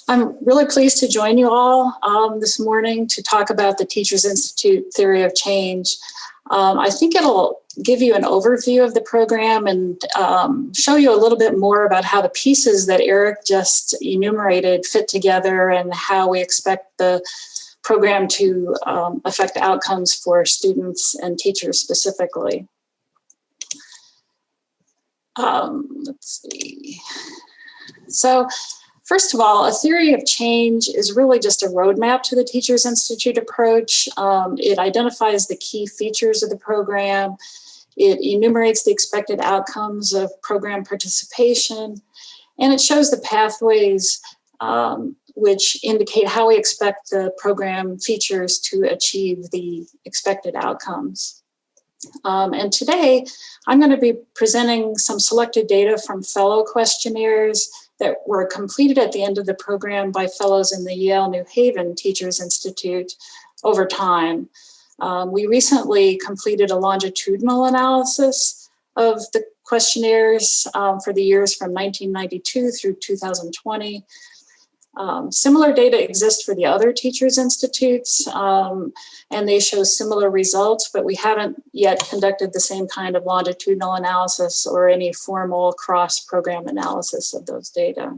I'm really pleased to join you all this morning to talk about the Teachers Institute theory of change. I think it'll give you an overview of the program and show you a little bit more about how the pieces that Eric just enumerated fit together and how we expect the program to affect outcomes for students and teachers specifically. Let's see. So, first of all, a theory of change is really just a roadmap to the Teachers Institute approach. It identifies the key features of the program. It enumerates the expected outcomes of program participation, and it shows the pathways which indicate how we expect the program features to achieve the expected outcomes. And today, I'm going to be presenting some selected data from fellow questionnaires that were completed at the end of the program by fellows in the Yale New Haven Teachers Institute over time. We recently completed a longitudinal analysis of the questionnaires for the years from 1992 through 2020. Similar data exist for the other Teachers Institutes, and they show similar results, but we haven't yet conducted the same kind of longitudinal analysis or any formal cross-program analysis of those data.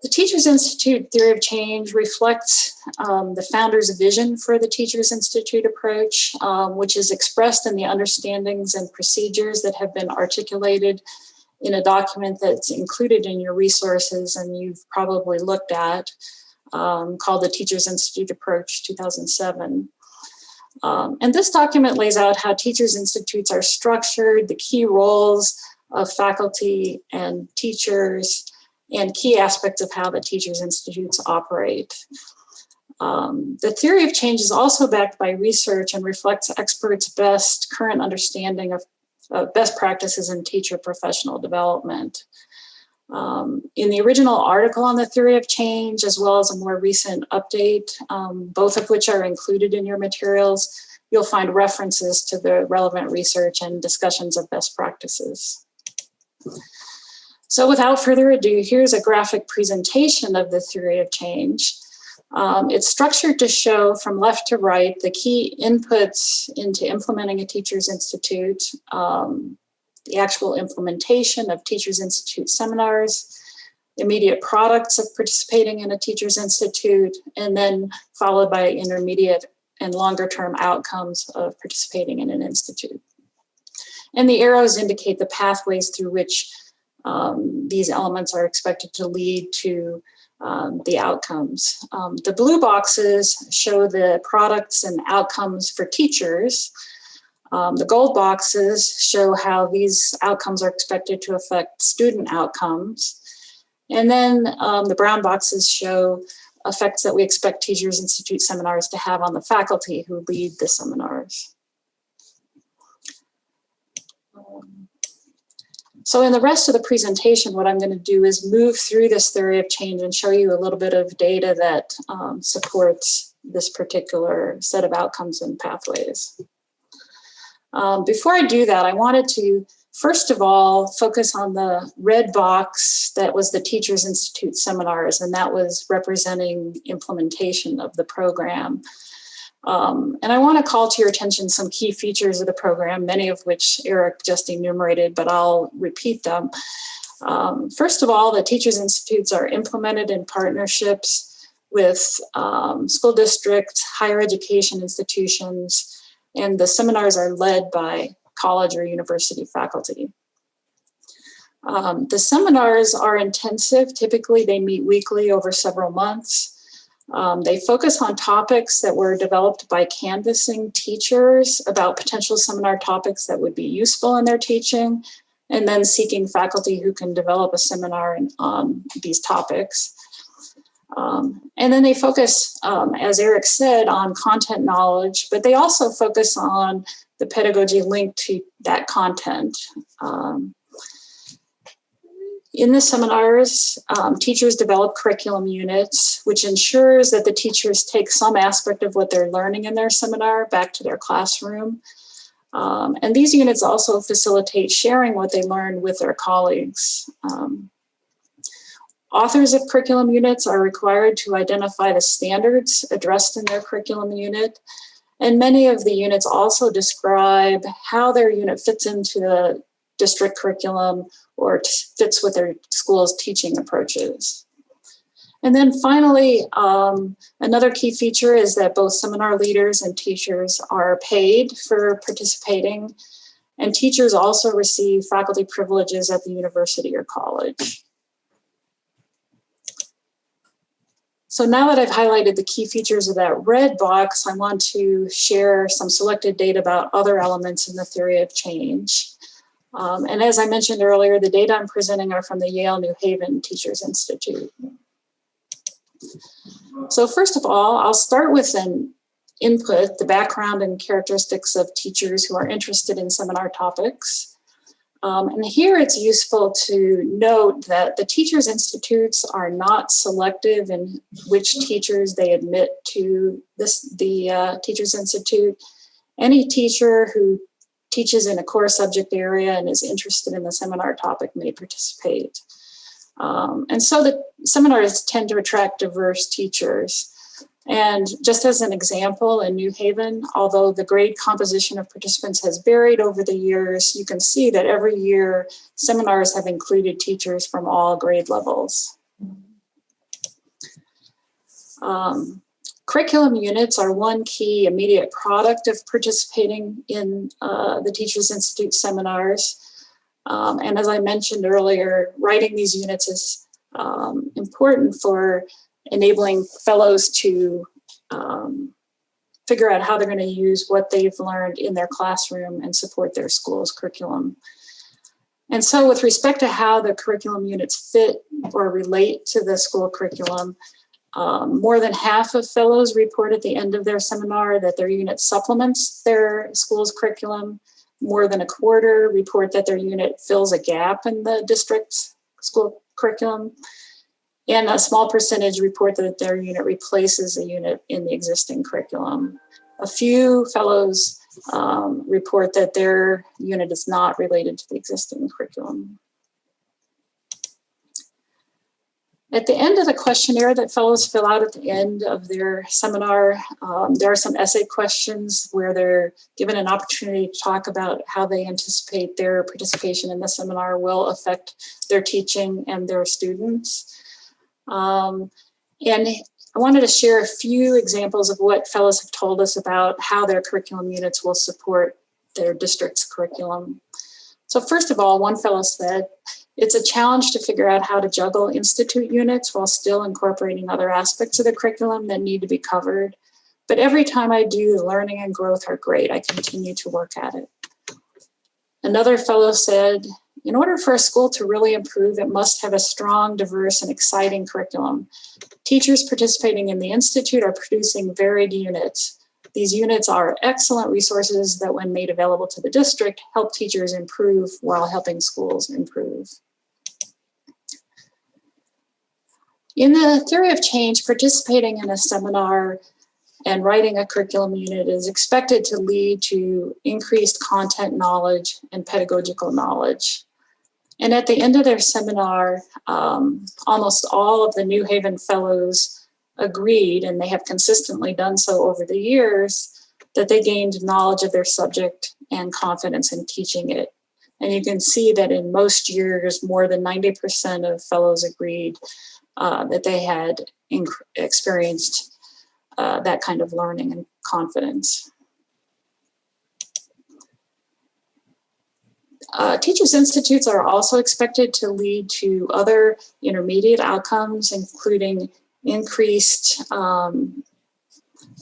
The Teachers Institute theory of change reflects the founder's vision for the Teachers Institute approach, which is expressed in the understandings and procedures that have been articulated in a document that's included in your resources and you've probably looked at, called the Teachers Institute Approach 2007. And this document lays out how Teachers Institutes are structured, the key roles of faculty and teachers, and key aspects of how the Teachers Institutes operate. The theory of change is also backed by research and reflects experts' best current understanding of best practices in teacher professional development. In the original article on the theory of change, as well as a more recent update, both of which are included in your materials, you'll find references to the relevant research and discussions of best practices. So without further ado, here's a graphic presentation of the theory of change. It's structured to show from left to right the key inputs into implementing a Teachers Institute, the actual implementation of Teachers Institute seminars, immediate products of participating in a Teachers Institute, and then followed by intermediate and longer term outcomes of participating in an institute. And the arrows indicate the pathways through which these elements are expected to lead to the outcomes. The blue boxes show the products and outcomes for teachers. The gold boxes show how these outcomes are expected to affect student outcomes. And then the brown boxes show effects that we expect Teachers Institute seminars to have on the faculty who lead the seminars. So in the rest of the presentation, what I'm going to do is move through this theory of change and show you a little bit of data that supports this particular set of outcomes and pathways. Before I do that, I wanted to, first of all, focus on the red box that was the Teachers Institute seminars, and that was representing implementation of the program. And I want to call to your attention some key features of the program, many of which Eric just enumerated, but I'll repeat them. First of all, the Teachers Institutes are implemented in partnerships with school districts, higher education institutions, and the seminars are led by college or university faculty. The seminars are intensive. Typically, they meet weekly over several months. They focus on topics that were developed by canvassing teachers about potential seminar topics that would be useful in their teaching, and then seeking faculty who can develop a seminar on these topics. And then they focus, as Eric said, on content knowledge, but they also focus on the pedagogy linked to that content. In the seminars, teachers develop curriculum units, which ensures that the teachers take some aspect of what they're learning in their seminar back to their classroom. And these units also facilitate sharing what they learned with their colleagues. Authors of curriculum units are required to identify the standards addressed in their curriculum unit. And many of the units also describe how their unit fits into the district curriculum or fits with their school's teaching approaches. And then finally, another key feature is that both seminar leaders and teachers are paid for participating, and teachers also receive faculty privileges at the university or college. So now that I've highlighted the key features of that red box, I want to share some selected data about other elements in the theory of change. And as I mentioned earlier, the data I'm presenting are from the Yale New Haven Teachers Institute. So first of all, I'll start with an input, the background and characteristics of teachers who are interested in seminar topics. And here it's useful to note that the Teachers Institutes are not selective in which teachers they admit to the Teachers Institute. Any teacher who teaches in a core subject area and is interested in the seminar topic may participate. And so the seminars tend to attract diverse teachers. And just as an example, in New Haven, although the grade composition of participants has varied over the years, you can see that every year seminars have included teachers from all grade levels. Curriculum units are one key immediate product of participating in the Teachers Institute seminars. And as I mentioned earlier, writing these units is important for enabling fellows to figure out how they're going to use what they've learned in their classroom and support their school's curriculum. And so with respect to how the curriculum units fit or relate to the school curriculum, more than half of fellows report at the end of their seminar that their unit supplements their school's curriculum. More than a quarter report that their unit fills a gap in the district's school curriculum. And a small percentage report that their unit replaces a unit in the existing curriculum. A few fellows report that their unit is not related to the existing curriculum. At the end of the questionnaire that fellows fill out at the end of their seminar, there are some essay questions where they're given an opportunity to talk about how they anticipate their participation in the seminar will affect their teaching and their students. And I wanted to share a few examples of what fellows have told us about how their curriculum units will support their district's curriculum. So first of all, one fellow said, it's a challenge to figure out how to juggle institute units while still incorporating other aspects of the curriculum that need to be covered. But every time I do, the learning and growth are great. I continue to work at it. Another fellow said, in order for a school to really improve, it must have a strong, diverse, and exciting curriculum. Teachers participating in the Institute are producing varied units. These units are excellent resources that, when made available to the district, help teachers improve while helping schools improve. In the theory of change, participating in a seminar and writing a curriculum unit is expected to lead to increased content knowledge and pedagogical knowledge. And at the end of their seminar, almost all of the New Haven fellows agreed, and they have consistently done so over the years, that they gained knowledge of their subject and confidence in teaching it. And you can see that in most years, more than 90% of fellows agreed that they had experienced that kind of learning and confidence. Teachers Institutes are also expected to lead to other intermediate outcomes, including increased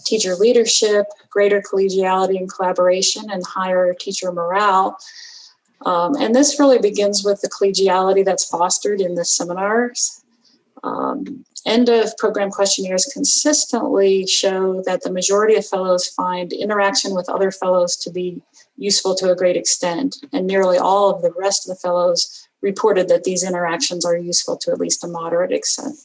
teacher leadership, greater collegiality and collaboration, and higher teacher morale. And this really begins with the collegiality that's fostered in the seminars. End of program questionnaires consistently show that the majority of fellows find interaction with other fellows to be useful to a great extent, and nearly all of the rest of the fellows reported that these interactions are useful to at least a moderate extent.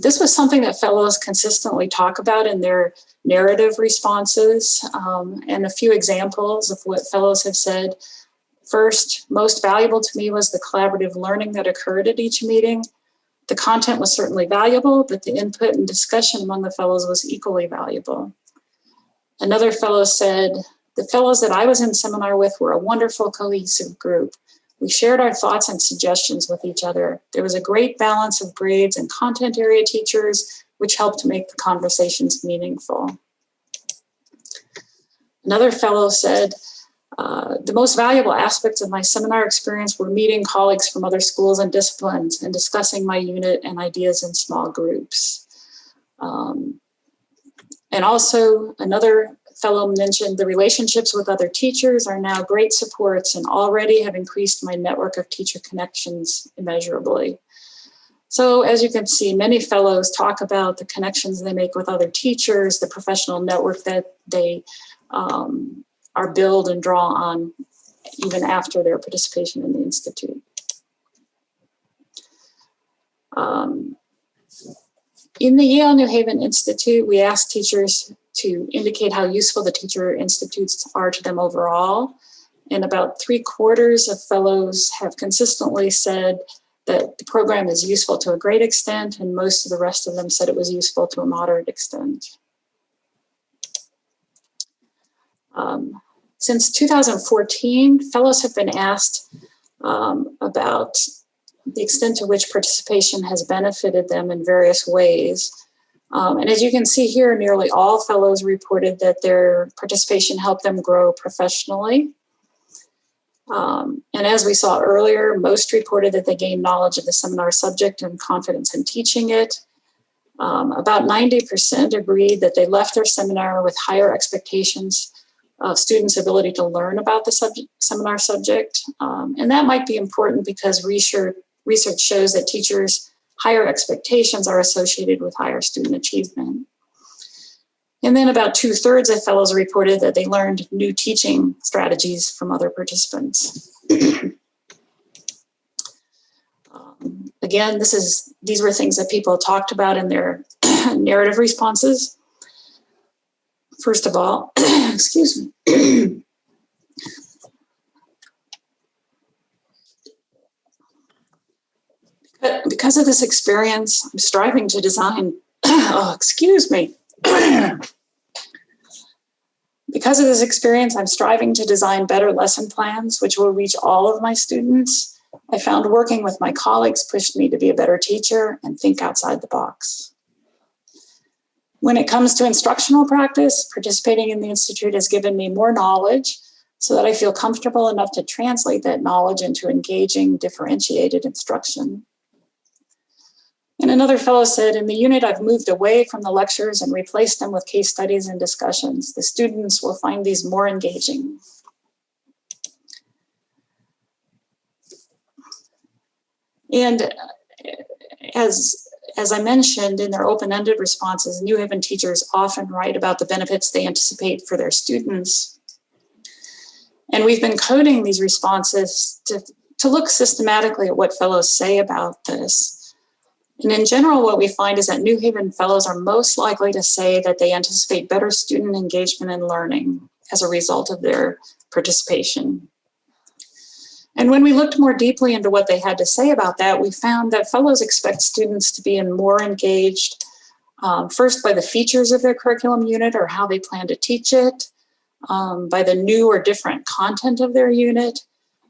This was something that fellows consistently talk about in their narrative responses, and a few examples of what fellows have said. First, most valuable to me was the collaborative learning that occurred at each meeting. The content was certainly valuable, but the input and discussion among the fellows was equally valuable. Another fellow said, the fellows that I was in seminar with were a wonderful cohesive group. We shared our thoughts and suggestions with each other. There was a great balance of grades and content area teachers, which helped to make the conversations meaningful. Another fellow said, the most valuable aspects of my seminar experience were meeting colleagues from other schools and disciplines and discussing my unit and ideas in small groups. And also another fellow mentioned the relationships with other teachers are now great supports and already have increased my network of teacher connections immeasurably. So as you can see, many fellows talk about the connections they make with other teachers, the professional network that they are build and draw on even after their participation in the Institute. In the Yale New Haven Institute, we asked teachers to indicate how useful the teacher institutes are to them overall. And about 3/4 of fellows have consistently said that the program is useful to a great extent, and most of the rest of them said it was useful to a moderate extent. Since 2014, fellows have been asked about the extent to which participation has benefited them in various ways. And as you can see here, nearly all fellows reported that their participation helped them grow professionally. And as we saw earlier, most reported that they gained knowledge of the seminar subject and confidence in teaching it. About 90% agreed that they left their seminar with higher expectations of students' ability to learn about the seminar subject. And that might be important because research shows that teachers' higher expectations are associated with higher student achievement. And then about 2/3 of fellows reported that they learned new teaching strategies from other participants. Again, these were things that people talked about in their narrative responses. First of all, excuse me. Because of this experience, I'm striving to design, Because of this experience, I'm striving to design better lesson plans, which will reach all of my students. I found working with my colleagues pushed me to be a better teacher and think outside the box. When it comes to instructional practice, participating in the Institute has given me more knowledge so that I feel comfortable enough to translate that knowledge into engaging, differentiated instruction. And another fellow said, in the unit, I've moved away from the lectures and replaced them with case studies and discussions. The students will find these more engaging. And as I mentioned in their open-ended responses, New Haven teachers often write about the benefits they anticipate for their students. And we've been coding these responses to look systematically at what fellows say about this. And in general, what we find is that New Haven fellows are most likely to say that they anticipate better student engagement and learning as a result of their participation. And when we looked more deeply into what they had to say about that, we found that fellows expect students to be more engaged, first by the features of their curriculum unit or how they plan to teach it, by the new or different content of their unit,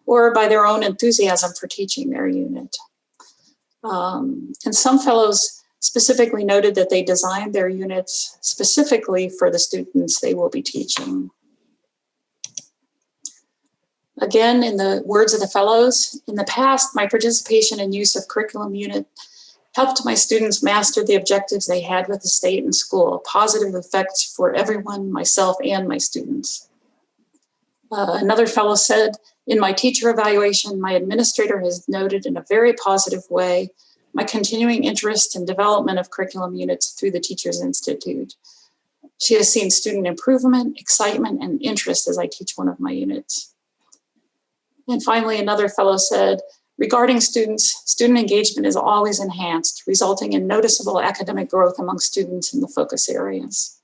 or by their own enthusiasm for teaching their unit. And some fellows specifically noted that they designed their units specifically for the students they will be teaching. Again, in the words of the fellows, in the past, my participation and use of curriculum unit helped my students master the objectives they had with the state and school, positive effects for everyone, myself and my students. Another fellow said, in my teacher evaluation, my administrator has noted in a very positive way my continuing interest in development of curriculum units through the Teachers Institute. She has seen student improvement, excitement, and interest as I teach one of my units. And finally, another fellow said, regarding students, student engagement is always enhanced, resulting in noticeable academic growth among students in the focus areas.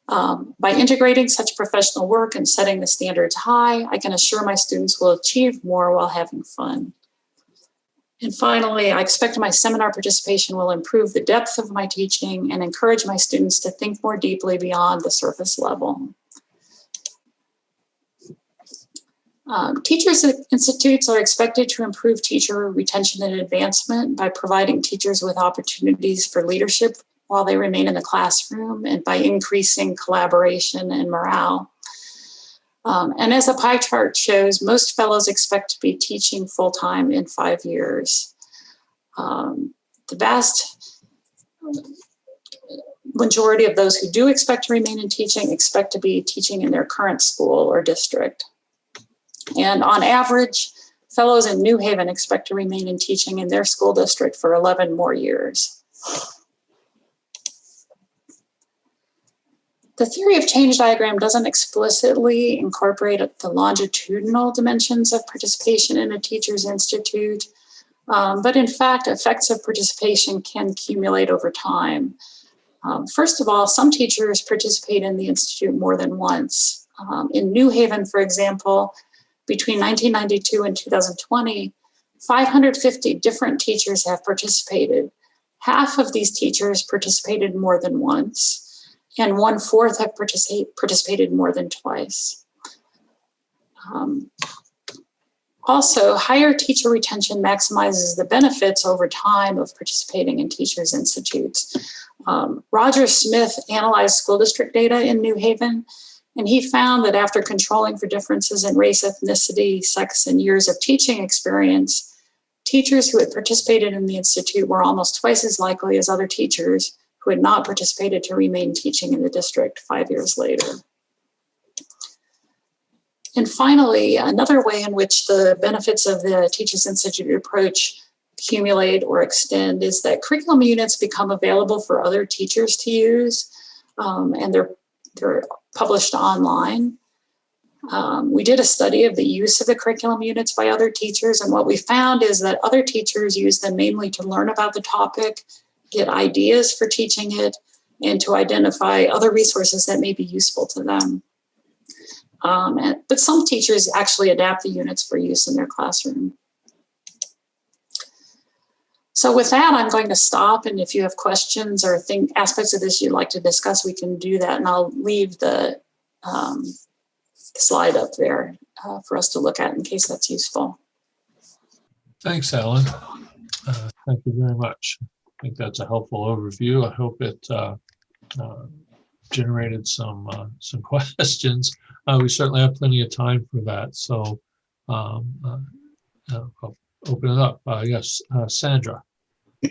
By integrating such professional work and setting the standards high, I can assure my students will achieve more while having fun. And finally, I expect my seminar participation will improve the depth of my teaching and encourage my students to think more deeply beyond the surface level. Teachers institutes are expected to improve teacher retention and advancement by providing teachers with opportunities for leadership while they remain in the classroom and by increasing collaboration and morale. And as the pie chart shows, most fellows expect to be teaching full-time in 5 years. The vast majority of those who do expect to remain in teaching expect to be teaching in their current school or district. And on average, fellows in New Haven expect to remain in teaching in their school district for 11 more years. The theory of change diagram doesn't explicitly incorporate the longitudinal dimensions of participation in a teacher's institute, but in fact, effects of participation can accumulate over time. First of all, some teachers participate in the institute more than once. In New Haven, for example, between 1992 and 2020, 550 different teachers have participated. Half of these teachers participated more than once, and 1/4 have participated more than twice. Also, higher teacher retention maximizes the benefits over time of participating in teachers' institutes. Roger Smith analyzed school district data in New Haven, and he found that after controlling for differences in race, ethnicity, sex, and years of teaching experience, teachers who had participated in the institute were almost twice as likely as other teachers who had not participated to remain teaching in the district 5 years later. And finally, another way in which the benefits of the Teachers Institute approach accumulate or extend is that curriculum units become available for other teachers to use, and they're published online. We did a study of the use of the curriculum units by other teachers, and what we found is that other teachers use them mainly to learn about the topic, get ideas for teaching it, and to identify other resources that may be useful to them. But some teachers actually adapt the units for use in their classroom. So with that, I'm going to stop, and if you have questions or aspects of this you'd like to discuss, we can do that, and I'll leave the slide up there for us to look at in case that's useful. Thanks, Ellen. Thank you very much. I think that's a helpful overview. I hope it generated some questions. We certainly have plenty of time for that, so I'll open it up. Yes, Sandra. I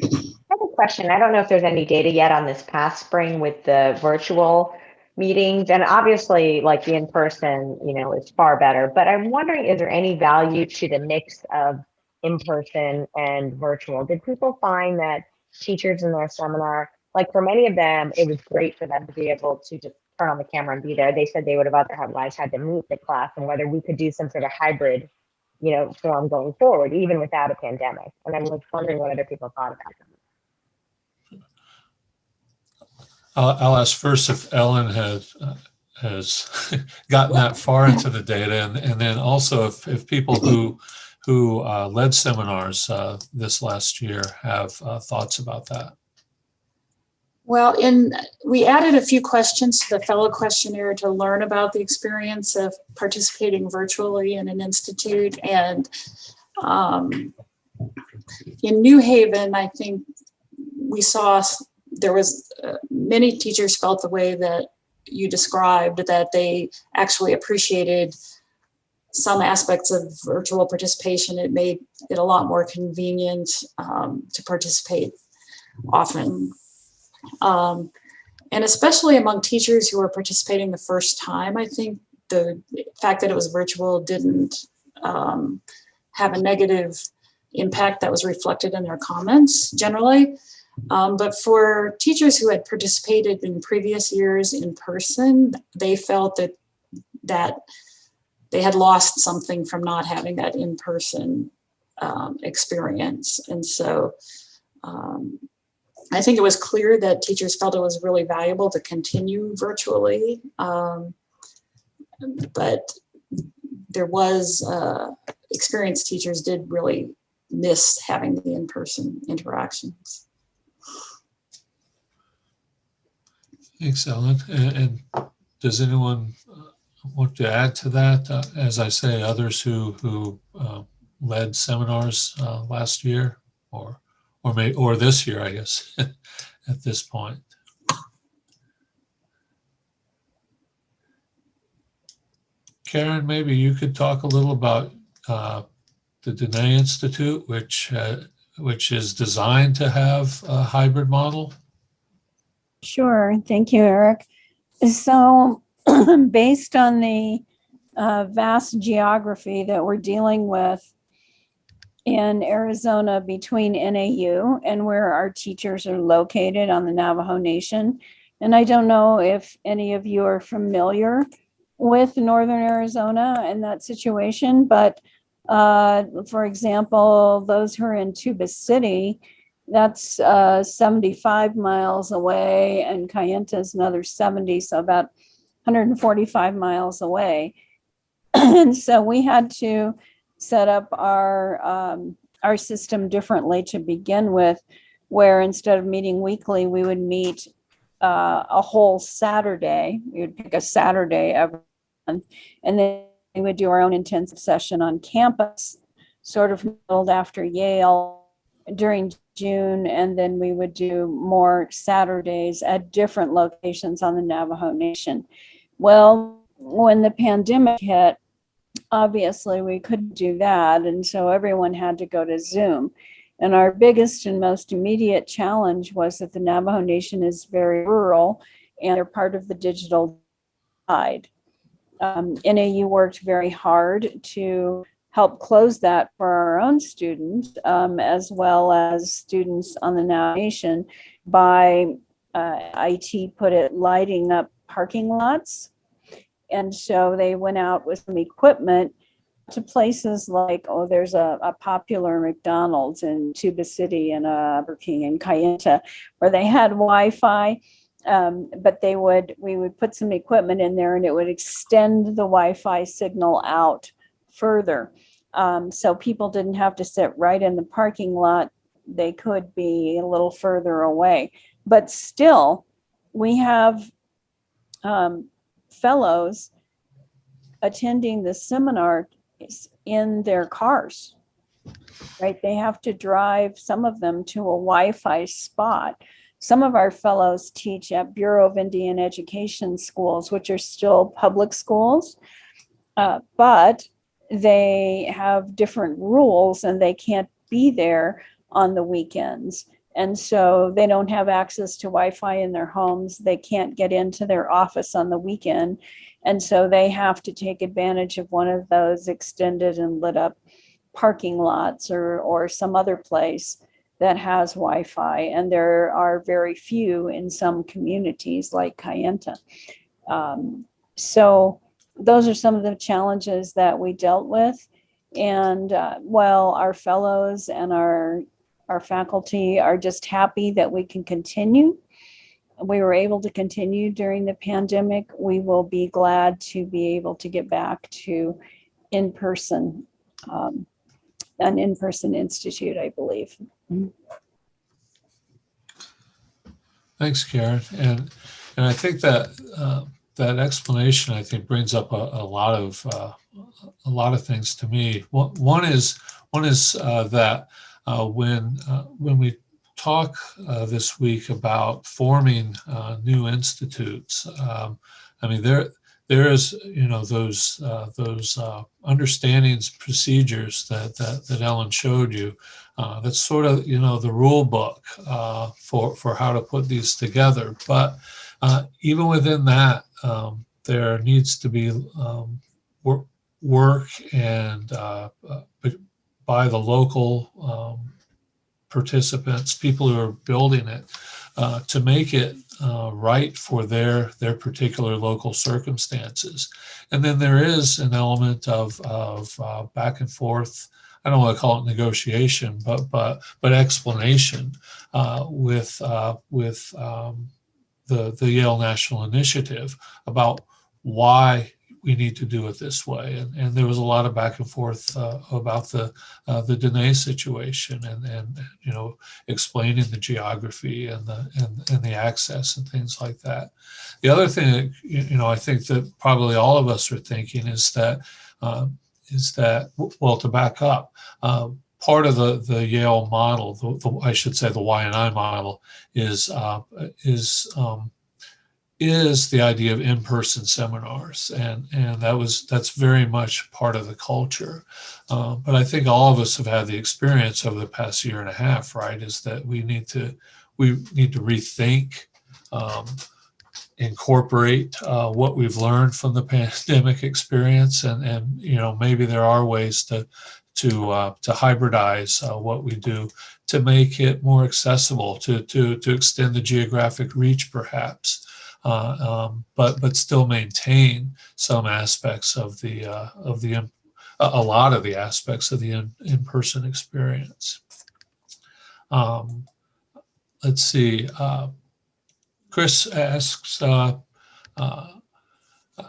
have a question. I don't know if there's any data yet on this past spring with the virtual meetings, and obviously like the in-person, is far better, but I'm wondering, is there any value to the mix of in-person and virtual? Did people find that teachers in their seminar, like for many of them, it was great for them to be able to just turn on the camera and be there? They said they would have otherwise had to meet the class, and whether we could do some sort of hybrid form going forward, even without a pandemic. And I'm wondering what other people thought about them. I'll ask first if Ellen has gotten that far into the data, and then also if people who led seminars this last year have thoughts about that. Well, we added a few questions to the fellow questionnaire to learn about the experience of participating virtually in an institute. And in New Haven, I think we saw there was many teachers felt the way that you described, that they actually appreciated some aspects of virtual participation. It made it a lot more convenient to participate often. And especially among teachers who were participating the first time, I think the fact that it was virtual didn't have a negative impact that was reflected in their comments generally. But for teachers who had participated in previous years in person, they felt that they had lost something from not having that in-person experience. And so I think it was clear that teachers felt it was really valuable to continue virtually, but there was experienced teachers did really miss having the in-person interactions. Thanks, Ellen. And does anyone want to add to that? As I say, others who led seminars last year, or this year, I guess, at this point. Karen, maybe you could talk a little about the Dene Institute, which is designed to have a hybrid model. Sure. Thank you, Eric. So based on the vast geography that we're dealing with in Arizona between NAU and where our teachers are located on the Navajo Nation, and I don't know if any of you are familiar with Northern Arizona and that situation, but for example, those who are in Tuba City, that's 75 miles away, and Kayenta is another 70, so about 145 miles away. And so we had to set up our system differently to begin with, where instead of meeting weekly, we would meet a whole Saturday. We would pick a Saturday every month, and then we would do our own intensive session on campus, sort of modeled after Yale during June, and then we would do more Saturdays at different locations on the Navajo Nation. Well, when the pandemic hit, obviously we couldn't do that, and so everyone had to go to Zoom. And our biggest and most immediate challenge was that the Navajo Nation is very rural and they're part of the digital divide. NAU worked very hard to help close that for our own students, as well as students on the Navajo Nation, by IT put it lighting up parking lots. And so they went out with some equipment to places like, there's a popular McDonald's in Tuba City and a Burger King in Kayenta, where they had Wi-Fi, but we would put some equipment in there and it would extend the Wi-Fi signal out further. So people didn't have to sit right in the parking lot. They could be a little further away, but still we have fellows attending the seminar in their cars, right? They have to drive, some of them, to a Wi-Fi spot. Some of our fellows teach at Bureau of Indian Education schools, which are still public schools, but they have different rules and they can't be there on the weekends. And so they don't have access to Wi-Fi in their homes. They can't get into their office on the weekend. And so they have to take advantage of one of those extended and lit up parking lots or some other place that has Wi-Fi. And there are very few in some communities like Kayenta. So those are some of the challenges that we dealt with. And while our fellows and our faculty are just happy that we can continue, we were able to continue during the pandemic, we will be glad to be able to get back to in-person, an in-person institute, I believe. Thanks, Karen. And I think that that explanation, I think, brings up a lot of things to me. One is that when we talk this week about forming new institutes, I mean, there is, those understandings, procedures that Ellen showed you. That's sort of, the rule book for how to put these together. But even within that, there needs to be work and by the local participants, people who are building it, to make it right for their particular local circumstances. And then there is an element of back and forth, I don't want to call it negotiation, but explanation with the Yale National Initiative about why we need to do it this way. And there was a lot of back and forth about the Dene situation and explaining the geography and the access and things like that. The other thing that, I think that probably all of us are thinking is that well, to back up, part of the Yale model, I should say the Y&I model, is the idea of in-person seminars, and that's very much part of the culture. But I think all of us have had the experience over the past year and a half, right? Is that we need to rethink, incorporate what we've learned from the pandemic experience, and maybe there are ways to hybridize what we do to make it more accessible, to extend the geographic reach, perhaps. But still maintain some aspects of a lot of the aspects of the in-person experience. Let's see. Chris asks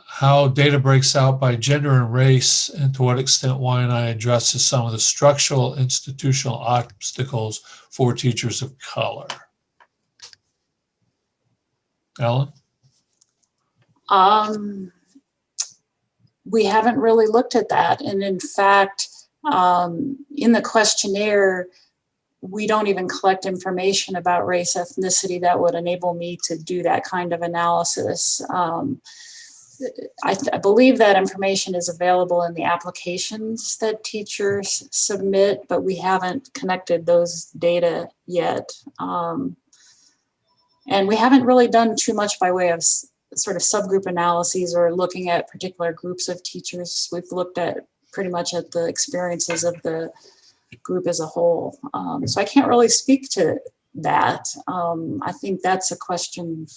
how data breaks out by gender and race, and to what extent Y&I addresses some of the structural institutional obstacles for teachers of color. Ellen? We haven't really looked at that. And in fact, in the questionnaire, we don't even collect information about race, ethnicity that would enable me to do that kind of analysis. I believe that information is available in the applications that teachers submit, but we haven't connected those data yet. And we haven't really done too much by way of sort of subgroup analyses or looking at particular groups of teachers. We've looked at pretty much at the experiences of the group as a whole. So I can't really speak to that. I think that's a question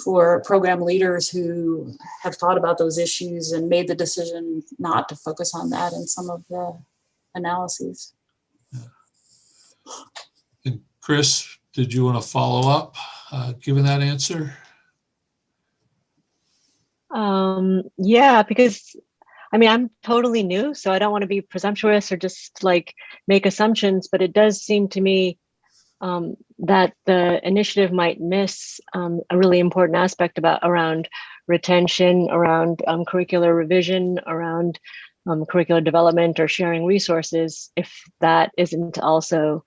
for program leaders who have thought about those issues and made the decision not to focus on that in some of the analyses. And Chris, did you want to follow up given that answer? Yeah, because I'm totally new, so I don't want to be presumptuous or just like make assumptions, but it does seem to me that the initiative might miss a really important aspect around retention, around curricular revision, around curricular development or sharing resources, if that isn't also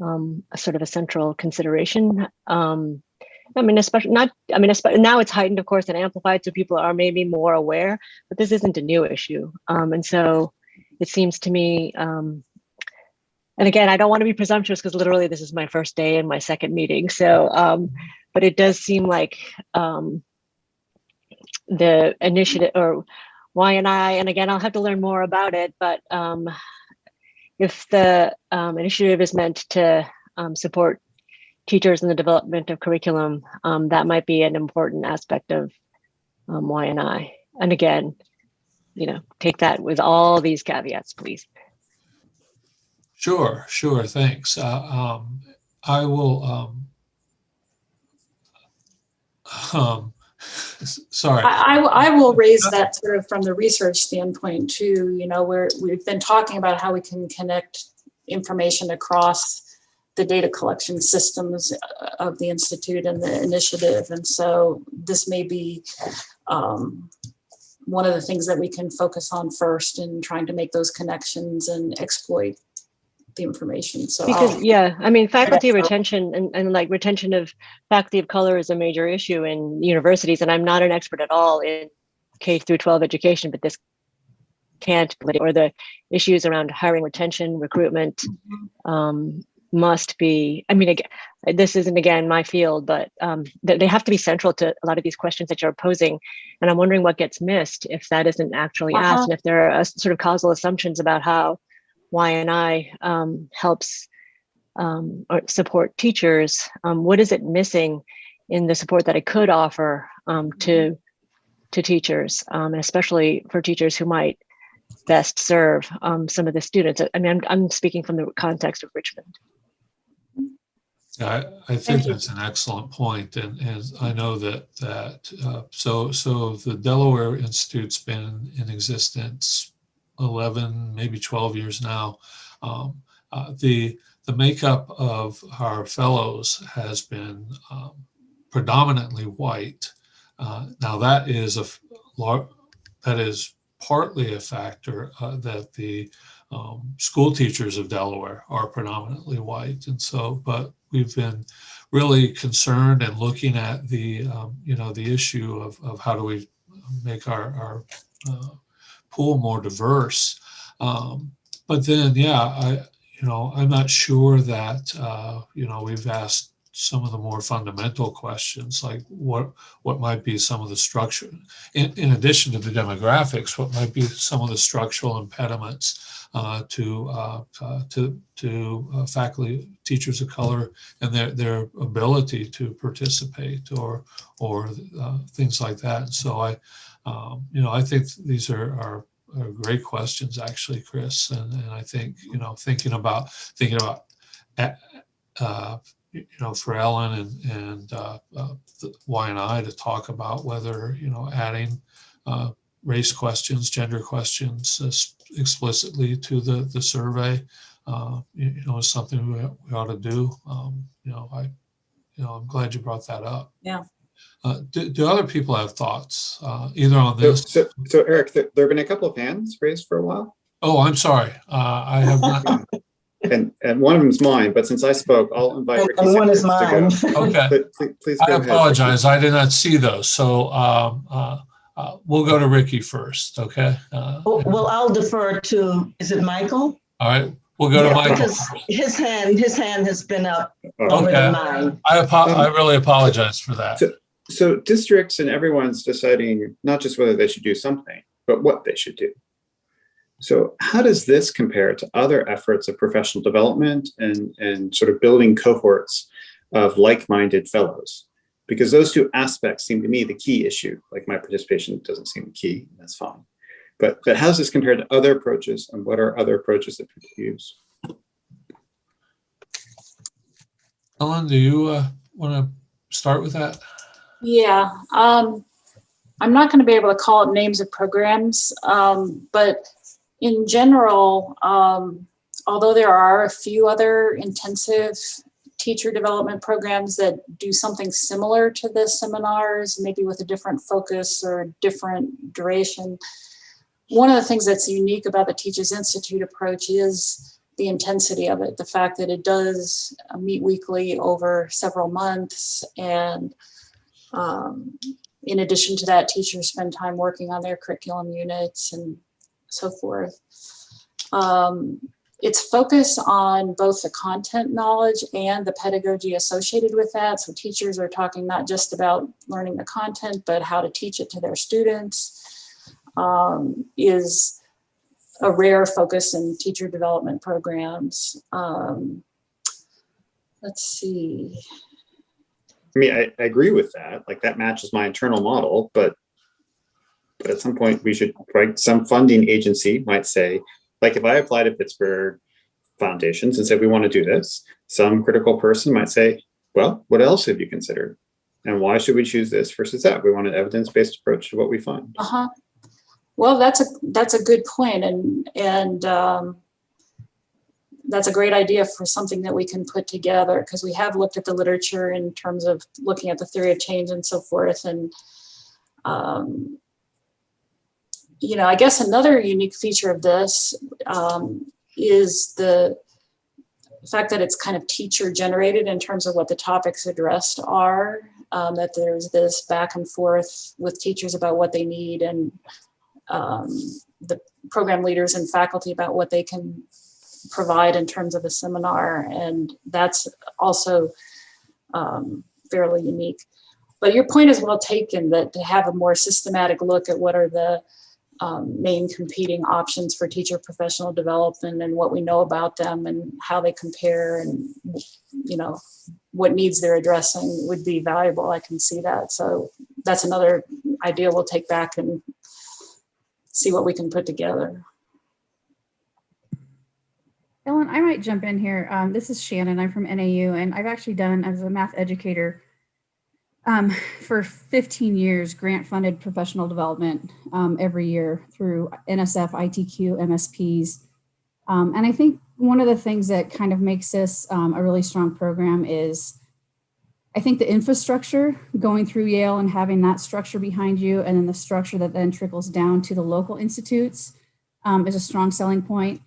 a sort of a central consideration. Especially now it's heightened, of course, and amplified, so people are maybe more aware, but this isn't a new issue. And so it seems to me, and again, I don't want to be presumptuous because literally this is my first day and my second meeting. So, but it does seem like the initiative or Y&I, and again, I'll have to learn more about it, but if the initiative is meant to support teachers in the development of curriculum, that might be an important aspect of Y&I. And again, take that with all these caveats, please. Sure, thanks. I will, sorry. I will raise that sort of from the research standpoint too, where we've been talking about how we can connect information across the data collection systems of the Institute and the initiative. And so this may be one of the things that we can focus on first in trying to make those connections and exploit the information. So because faculty retention and like retention of faculty of color is a major issue in universities. And I'm not an expert at all in K through 12 education, but this can't, or the issues around hiring, retention, recruitment, must be, this isn't again my field, but they have to be central to a lot of these questions that you're posing. And I'm wondering what gets missed if that isn't actually asked, and if there are sort of causal assumptions about how Y&I helps or support teachers. What is it missing in the support that it could offer to teachers, and especially for teachers who might best serve some of the students. I mean, I'm speaking from the context of Richmond. Yeah, I think that's an excellent point, and I know so the Delaware Institute's been in existence 11, maybe 12 years now. The makeup of our fellows has been predominantly white. Now that is partly a factor that the school teachers of Delaware are predominantly white, and so, but we've been really concerned and looking at the the issue of how do we make our pool more diverse. But then, yeah, I'm not sure that we've asked some of the more fundamental questions, like what might be some of the structure, in addition to the demographics, what might be some of the structural impediments to faculty, teachers of color, and their ability to participate, or things like that. And so I think these are great questions, actually, Chris, and I think thinking about for Ellen and Y and I to talk about whether adding race questions, gender questions explicitly to the survey is something we ought to do. I'm glad you brought that up. Yeah. Do other people have thoughts either on this? So Eric, there have been a couple of hands raised for a while. Oh, I'm sorry. I have not. And one of them is mine, but since I spoke, I'll invite Ricky And one is Stiglitz to go. Okay. But please go I ahead. apologize. I did not see those. So we'll go to Ricky first. Okay. Well, I'll defer to, is it Michael? All right. We'll go to Michael. Because his hand has been up Oh, over okay. than mine. I really apologize for that. So districts and everyone's deciding not just whether they should do something, but what they should do. So how does this compare to other efforts of professional development and sort of building cohorts of like-minded fellows? Because those two aspects seem to me the key issue. Like, my participation doesn't seem key, that's fine. But how does this compare to other approaches, and what are other approaches that people use? Ellen, do you want to start with that? Yeah. I'm not going to be able to call it names of programs, but in general, although there are a few other intensive teacher development programs that do something similar to the seminars, maybe with a different focus or different duration, one of the things that's unique about the Teachers Institute approach is the intensity of it, the fact that it does meet weekly over several months. And in addition to that, teachers spend time working on their curriculum units and so forth. It's focused on both the content knowledge and the pedagogy associated with that. So teachers are talking not just about learning the content, but how to teach it to their students. Is a rare focus in teacher development programs. Let's see. I mean, I agree with that. Like, that matches my internal model, but at some point we should, right? Some funding agency might say, like, if I apply to Pittsburgh Foundations and said, we want to do this, some critical person might say, well, what else have you considered? And why should we choose this versus that? We want an evidence-based approach to what we find. Well, that's a good point, and that's a great idea for something that we can put together, because we have looked at the literature in terms of looking at the theory of change and so forth. And I guess another unique feature of this is the fact that it's kind of teacher generated in terms of what the topics addressed are, that there's this back and forth with teachers about what they need, and the program leaders and faculty about what they can provide in terms of a seminar. And that's also fairly unique. But your point is well taken, that to have a more systematic look at what are the main competing options for teacher professional development and what we know about them and how they compare and, what needs they're addressing would be valuable. I can see that. So that's another idea we'll take back and see what we can put together. Ellen, I might jump in here. This is Shannon. I'm from NAU, and I've actually done, as a math educator, for 15 years, grant-funded professional development every year through NSF, ITQ, MSPs. And I think one of the things that kind of makes this a really strong program is, I think the infrastructure going through Yale and having that structure behind you, and then the structure that then trickles down to the local institutes is a strong selling point.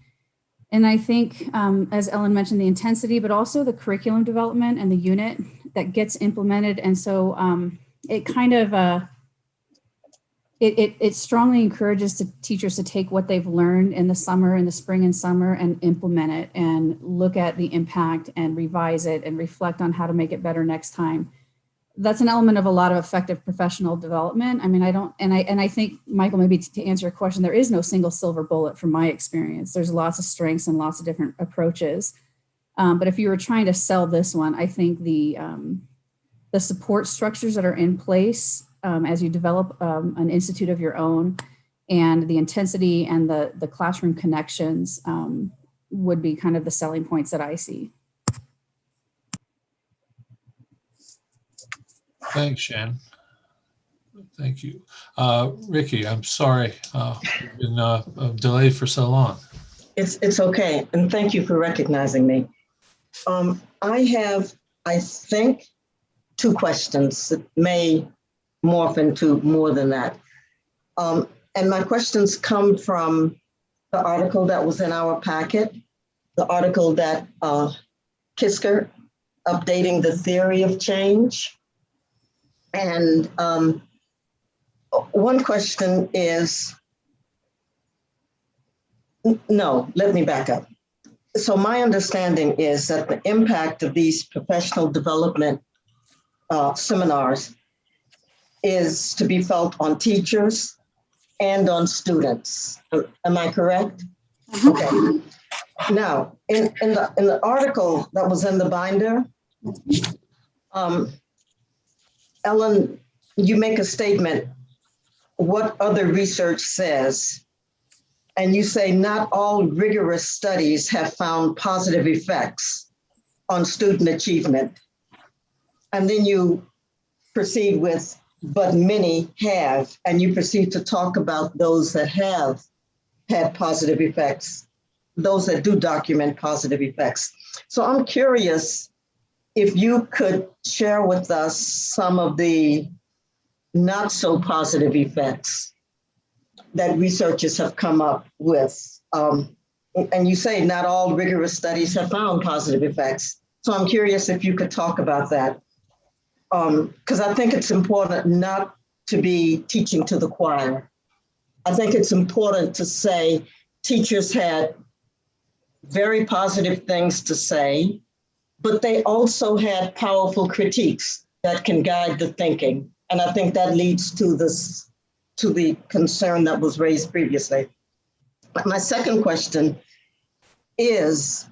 And I think, as Ellen mentioned, the intensity, but also the curriculum development and the unit that gets implemented. And so it kind of, it strongly encourages the teachers to take what they've learned in the summer, in the spring and summer, and implement it and look at the impact and revise it and reflect on how to make it better next time. That's an element of a lot of effective professional development. I mean, I think, Michael, maybe to answer your question, there is no single silver bullet from my experience. There's lots of strengths and lots of different approaches. But if you were trying to sell this one, I think the support structures that are in place as you develop an institute of your own, and the intensity and the classroom connections would be kind of the selling points that I see. Thanks, Shan. Thank you. Ricky, I'm sorry we've been delayed for so long. It's okay, and thank you for recognizing me. I have, I think, 2 questions that may morph into more than that. And my questions come from the article that was in our packet, the article that Kisker, Updating the Theory of Change. And one question is, no, let me back up. So my understanding is that the impact of these professional development seminars is to be felt on teachers and on students. Am I correct? Okay. Now, in the article that was in the binder, Ellen, you make a statement, what other research says, and you say not all rigorous studies have found positive effects on student achievement. And then you proceed with, but many have, and you proceed to talk about those that have had positive effects, those that do document positive effects. So I'm curious if you could share with us some of the not so positive effects that researchers have come up with. And you say not all rigorous studies have found positive effects. So I'm curious if you could talk about that. Because I think it's important not to be teaching to the choir. I think it's important to say teachers had very positive things to say, but they also had powerful critiques that can guide the thinking. And I think that leads to the concern that was raised previously. My second question is,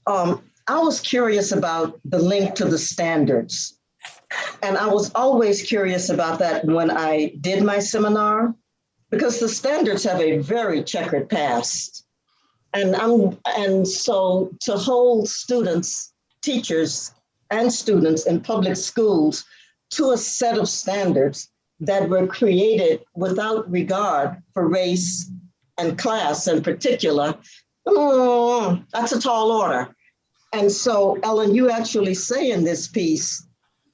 I was curious about the link to the standards. And I was always curious about that when I did my seminar, because the standards have a very checkered past. And so to hold students, teachers, and students in public schools to a set of standards that were created without regard for race and class in particular, that's a tall order. And so, Ellen, you actually say in this piece,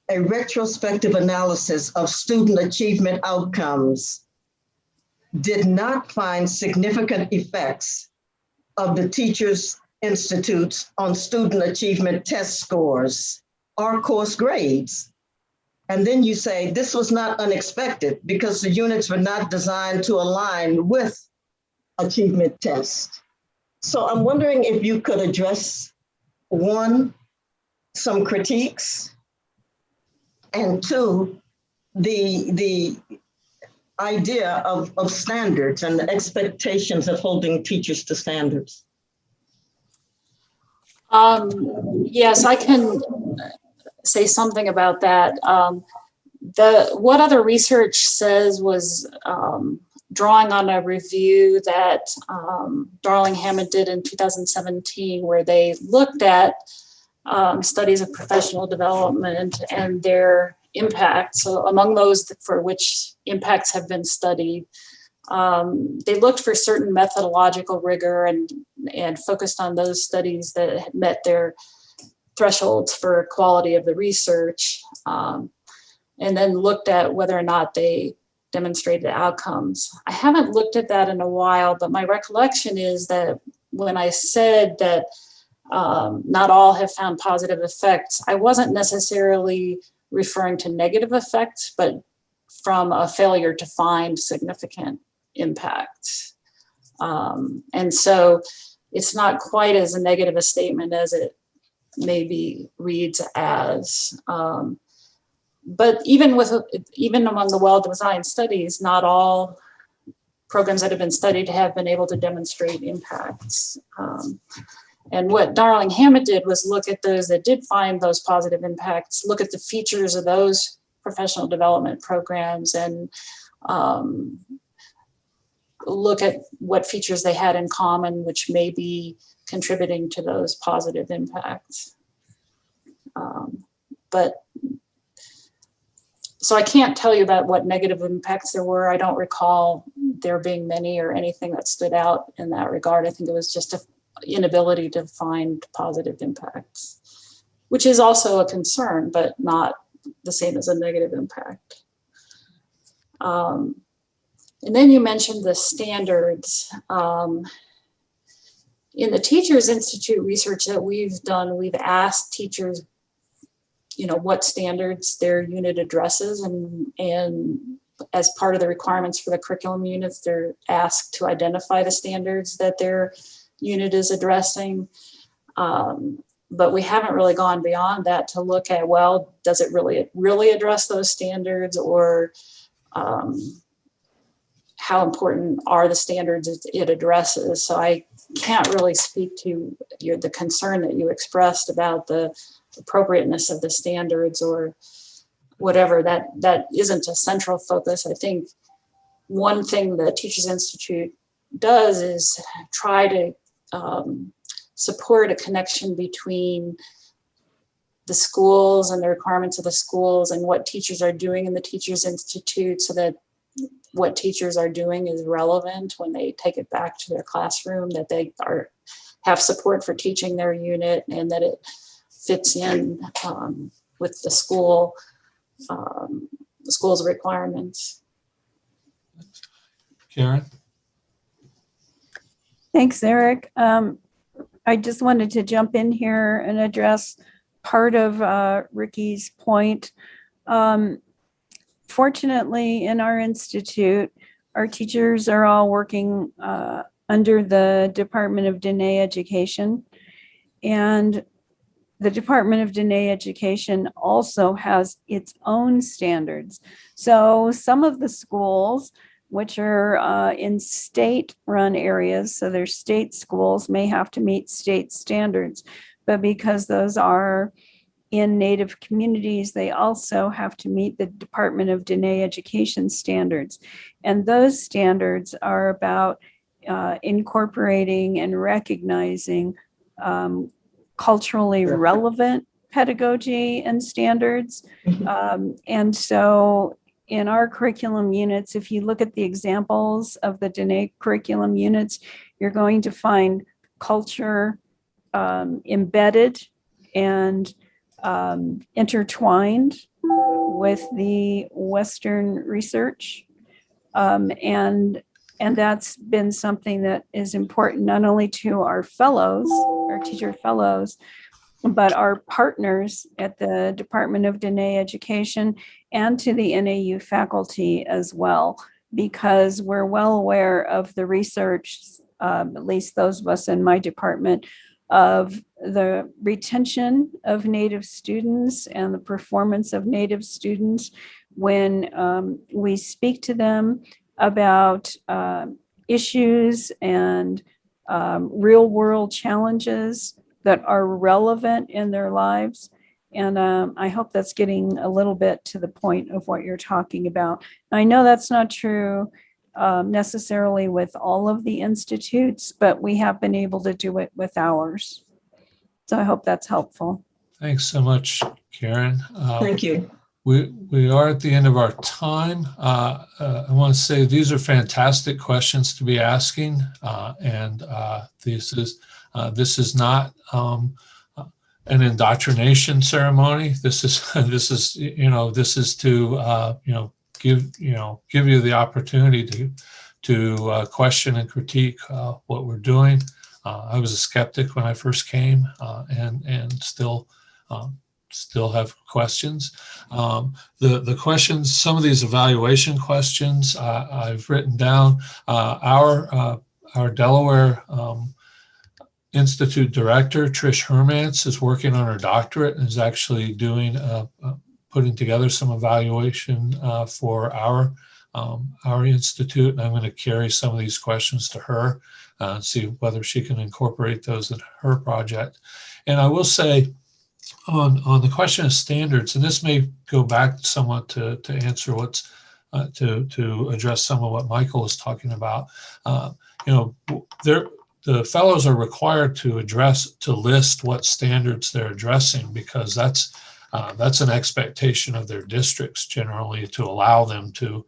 a retrospective analysis of student achievement outcomes did not find significant effects of the Teachers Institutes on student achievement test scores or course grades. And then you say this was not unexpected because the units were not designed to align with achievement tests. So I'm wondering if you could address, one, some critiques, and two, the idea of standards and the expectations of holding teachers to standards. Yes, I can say something about that. What other research says was drawing on a review that Darling Hammond did in 2017, where they looked at studies of professional development and their impact. So among those for which impacts have been studied, they looked for certain methodological rigor and focused on those studies that had met their thresholds for quality of the research, and then looked at whether or not they demonstrated outcomes. I haven't looked at that in a while, but my recollection is that when I said that not all have found positive effects, I wasn't necessarily referring to negative effects, but from a failure to find significant impact. And so it's not quite as a negative a statement as it maybe reads as. But even among the well-designed studies, not all programs that have been studied have been able to demonstrate impacts. And what Darling Hammond did was look at those that did find those positive impacts, look at the features of those professional development programs, and look at what features they had in common, which may be contributing to those positive impacts. So I can't tell you about what negative impacts there were. I don't recall there being many or anything that stood out in that regard. I think it was just an inability to find positive impacts, which is also a concern, but not the same as a negative impact. And then you mentioned the standards. In the Teachers Institute research that we've done, we've asked teachers, what standards their unit addresses, and as part of the requirements for the curriculum units, they're asked to identify the standards that their unit is addressing. But we haven't really gone beyond that to look at, well, does it really address those standards, or how important are the standards it addresses? So I can't really speak to the concern that you expressed about the appropriateness of the standards or whatever. That isn't a central focus. I think one thing the Teachers Institute does is try to support a connection between the schools and the requirements of the schools and what teachers are doing in the Teachers Institute, so that what teachers are doing is relevant when they take it back to their classroom, that they have support for teaching their unit, and that it fits in with the school's requirements. Karen? Thanks, Eric. I just wanted to jump in here and address part of Ricky's point. Fortunately, in our institute, our teachers are all working under the Department of Diné Education, and the Department of Diné Education also has its own standards. So some of the schools, which are in state-run areas, so their state schools, may have to meet state standards, but because those are in Native communities, they also have to meet the Department of Diné Education standards. And those standards are about incorporating and recognizing culturally relevant pedagogy and standards. And so in our curriculum units, if you look at the examples of the Diné curriculum units, you're going to find culture embedded and intertwined with the Western research. And that's been something that is important not only to our fellows, our teacher fellows, but our partners at the Department of Diné Education and to the NAU faculty as well, because we're well aware of the research, at least those of us in my department, of the retention of Native students and the performance of Native students when we speak to them about issues and real world challenges that are relevant in their lives. And I hope that's getting a little bit to the point of what you're talking about. I know that's not true necessarily with all of the institutes, but we have been able to do it with ours. So I hope that's helpful. Thanks so much, Karen. Thank you. We are at the end of our time. I want to say these are fantastic questions to be asking, and this is not an indoctrination ceremony. This is to give you the opportunity to question and critique what we're doing. I was a skeptic when I first came, and still have questions. The questions, some of these evaluation questions, I've written down. Our Delaware Institute director, Trish Hermance, is working on her doctorate and is actually putting together some evaluation for our institute. And I'm going to carry some of these questions to her and see whether she can incorporate those in her project. And I will say, on the question of standards, and this may go back somewhat to answer to address some of what Michael was talking about. The fellows are required to list what standards they're addressing, because that's an expectation of their districts generally, to allow them to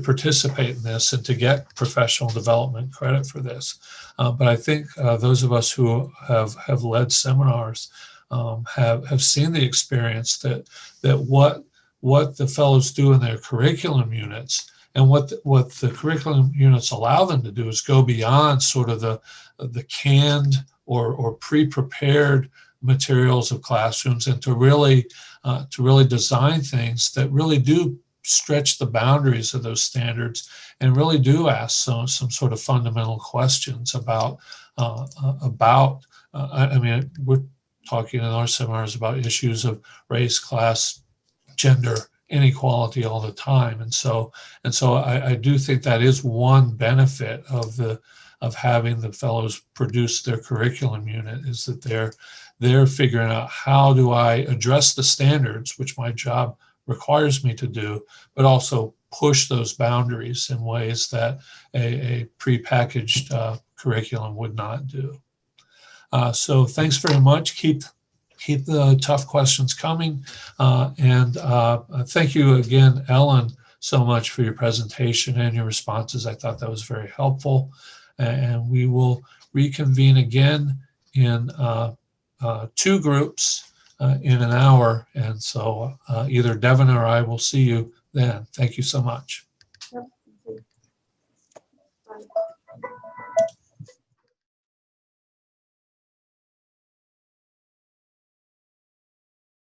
participate in this and to get professional development credit for this. But I think those of us who have led seminars have seen the experience that what the fellows do in their curriculum units and what the curriculum units allow them to do is go beyond sort of the canned or pre-prepared materials of classrooms, and to really design things that really do stretch the boundaries of those standards and really do ask some sort of fundamental questions about we're talking in our seminars about issues of race, class, gender, inequality all the time. And so I do think that is one benefit of having the fellows produce their curriculum unit, is that they're figuring out, how do I address the standards, which my job requires me to do, but also push those boundaries in ways that a prepackaged curriculum would not do. So thanks very much. Keep the tough questions coming. And thank you again, Ellen, so much for your presentation and your responses. I thought that was very helpful. And we will reconvene again in 2 groups in an hour. And so either Devin or I will see you then. Thank you so much.